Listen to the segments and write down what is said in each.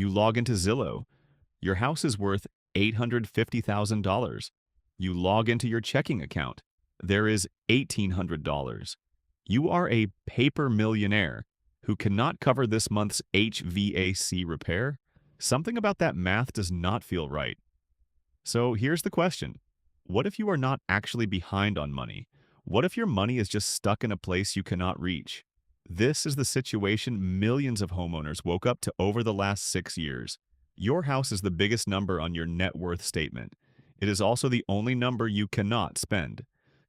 You log into Zillow. Your house is worth $850,000. You log into your checking account. There is $1,800. You are a paper millionaire who cannot cover this month's HVAC repair. Something about that math does not feel right. So here's the question. What if you are not actually behind on money? What if your money is just stuck in a place you cannot reach? This is the situation millions of homeowners woke up to over the last 6 years. Your house is the biggest number on your net worth statement. It is also the only number you cannot spend.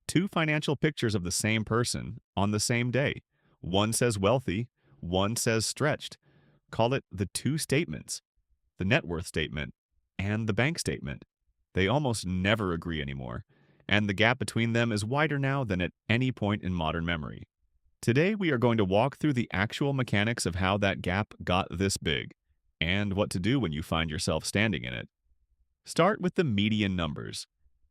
Two financial pictures of the same person on the same day. One says wealthy, one says stretched. Call it the two statements, the net worth statement and the bank statement. They almost never agree anymore, and the gap between them is wider now than at any point in modern memory. Today, we are going to walk through the actual mechanics of how that gap got this big, and what to do when you find yourself standing in it. Start with the median numbers.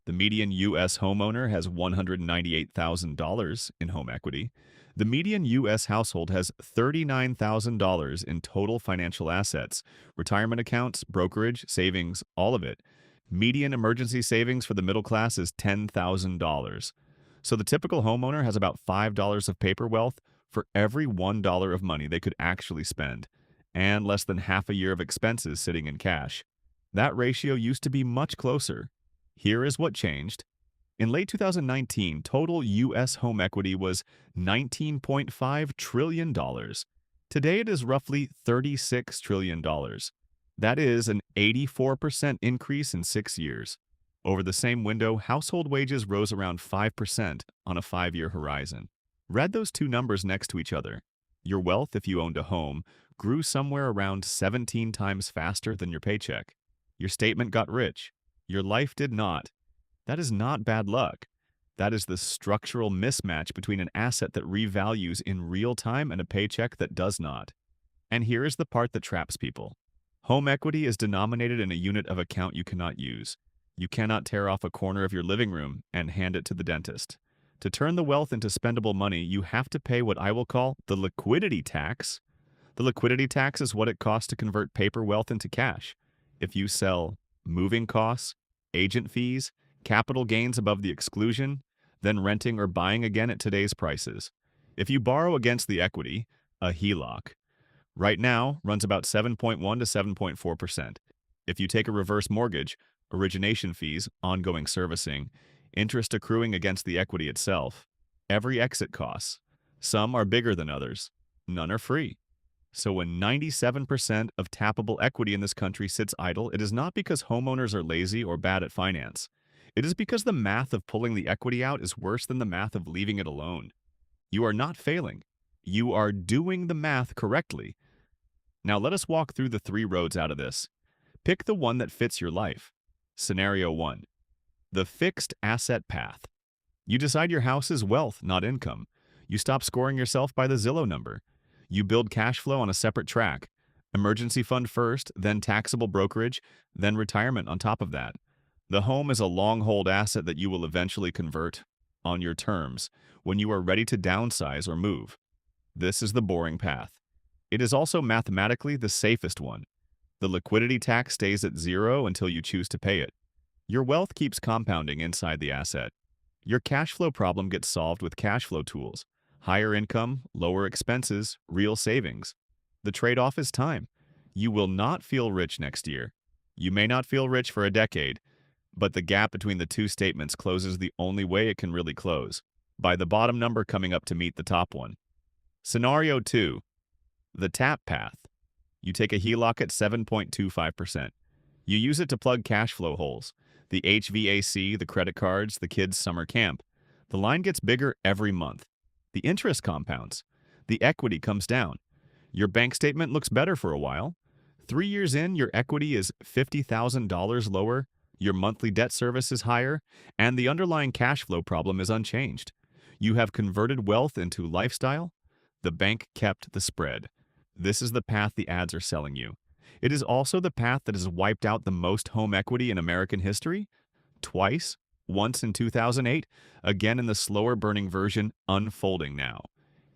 The median U.S. homeowner has $198,000 in home equity. The median U.S. household has $39,000 in total financial assets, retirement accounts, brokerage, savings, all of it. Median emergency savings for the middle class is $10,000. So the typical homeowner has about $5 of paper wealth for every $1 of money they could actually spend, and less than half a year of expenses sitting in cash. That ratio used to be much closer. Here is what changed. In late 2019, total U.S. home equity was $19.5 trillion. Today it is roughly $36 trillion. That is an 84% increase in 6 years. Over the same window, household wages rose around 5% on a 5-year horizon. Read those two numbers next to each other. Your wealth, if you owned a home, grew somewhere around 17 times faster than your paycheck. Your statement got rich. Your life did not. That is not bad luck. That is the structural mismatch between an asset that revalues in real time and a paycheck that does not. And here is the part that traps people. Home equity is denominated in a unit of account you cannot use. You cannot tear off a corner of your living room and hand it to the dentist. To turn the wealth into spendable money, you have to pay what I will call the liquidity tax. The liquidity tax is what it costs to convert paper wealth into cash. If you sell moving costs, agent fees, capital gains above the exclusion, then renting or buying again at today's prices. If you borrow against the equity, a HELOC, right now runs about 7.1 to 7.4%. If you take a reverse mortgage, origination fees, ongoing servicing, interest accruing against the equity itself, every exit costs. Some are bigger than others. None are free. So when 97% of tappable equity in this country sits idle, it is not because homeowners are lazy or bad at finance. It is because the math of pulling the equity out is worse than the math of leaving it alone. You are not failing. You are doing the math correctly. Now let us walk through the 3 roads out of this. Pick the one that fits your life. Scenario 1. The fixed asset path. You decide your house is wealth, not income. You stop scoring yourself by the Zillow number. You build cash flow on a separate track. Emergency fund first, then taxable brokerage, then retirement on top of that. The home is a long-hold asset that you will eventually convert on your terms when you are ready to downsize or move. This is the boring path. It is also mathematically the safest one. The liquidity tax stays at 0 until you choose to pay it. Your wealth keeps compounding inside the asset. Your cash flow problem gets solved with cash flow tools. Higher income, lower expenses, real savings. The trade-off is time. You will not feel rich next year. You may not feel rich for a decade, but the gap between the two statements closes the only way it can really close, by the bottom number coming up to meet the top one. Scenario 2. The tap path. You take a HELOC at 7.25%. You use it to plug cash flow holes. The HVAC, the credit cards, the kids' summer camp. The line gets bigger every month. The interest compounds. The equity comes down. Your bank statement looks better for a while. 3 years in, your equity is $50,000 lower, your monthly debt service is higher, and the underlying cash flow problem is unchanged. You have converted wealth into lifestyle. The bank kept the spread. This is the path the ads are selling you. It is also the path that has wiped out the most home equity in American history. Twice. Once in 2008, again in the slower burning version, unfolding now.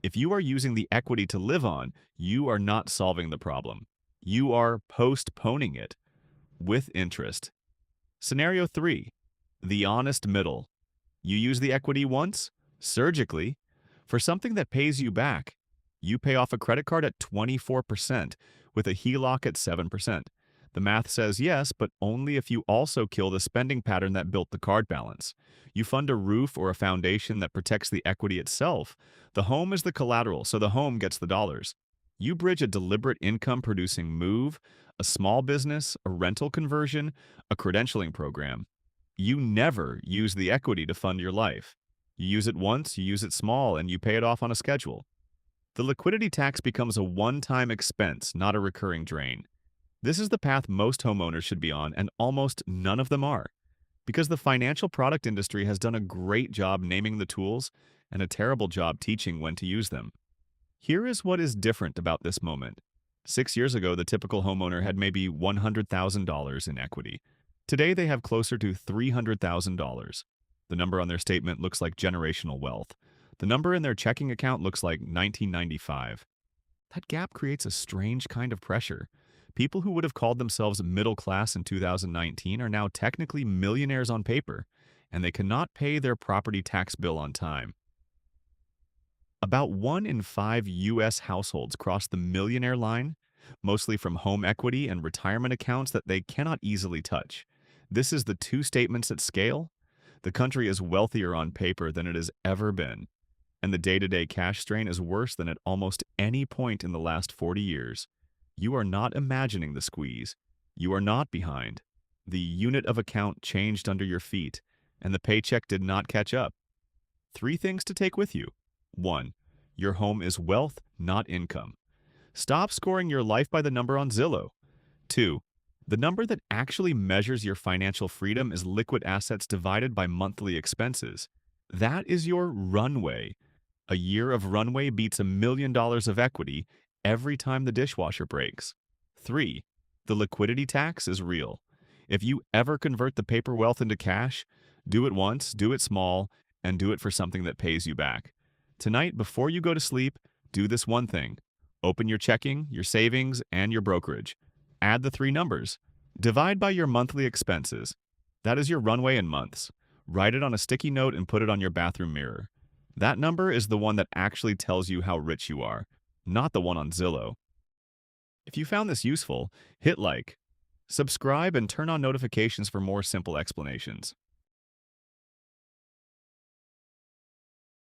If you are using the equity to live on, you are not solving the problem. You are postponing it with interest. Scenario 3, the honest middle. You use the equity once, surgically, for something that pays you back. You pay off a credit card at 24% with a HELOC at 7%. The math says yes, but only if you also kill the spending pattern that built the card balance. You fund a roof or a foundation that protects the equity itself. The home is the collateral, so the home gets the dollars. You bridge a deliberate income-producing move, a small business, a rental conversion, a credentialing program. You never use the equity to fund your life. You use it once, you use it small, and you pay it off on a schedule. The liquidity tax becomes a one-time expense, not a recurring drain. This is the path most homeowners should be on, and almost none of them are, because the financial product industry has done a great job naming the tools and a terrible job teaching when to use them. Here is what is different about this moment. 6 years ago, the typical homeowner had maybe $100,000 in equity. Today, they have closer to $300,000. The number on their statement looks like generational wealth. The number in their checking account looks like 1995. That gap creates a strange kind of pressure. People who would have called themselves middle class in 2019 are now technically millionaires on paper, and they cannot pay their property tax bill on time. About 1 in 5 U.S. households cross the millionaire line, mostly from home equity and retirement accounts that they cannot easily touch. This is the two statements at scale. The country is wealthier on paper than it has ever been, and the day-to-day cash strain is worse than at almost any point in the last 40 years. You are not imagining the squeeze. You are not behind. The unit of account changed under your feet, and the paycheck did not catch up. 3 things to take with you. 1. Your home is wealth, not income. Stop scoring your life by the number on Zillow. 2. The number that actually measures your financial freedom is liquid assets divided by monthly expenses. That is your runway. A year of runway beats $1 million of equity every time the dishwasher breaks. 3. The liquidity tax is real. If you ever convert the paper wealth into cash, do it once, do it small, and do it for something that pays you back. Tonight, before you go to sleep, do this one thing. Open your checking, your savings, and your brokerage. Add the 3 numbers. Divide by your monthly expenses. That is your runway in months. Write it on a sticky note and put it on your bathroom mirror. That number is the one that actually tells you how rich you are, not the one on Zillow. If you found this useful, hit like, subscribe, and turn on notifications for more simple explanations.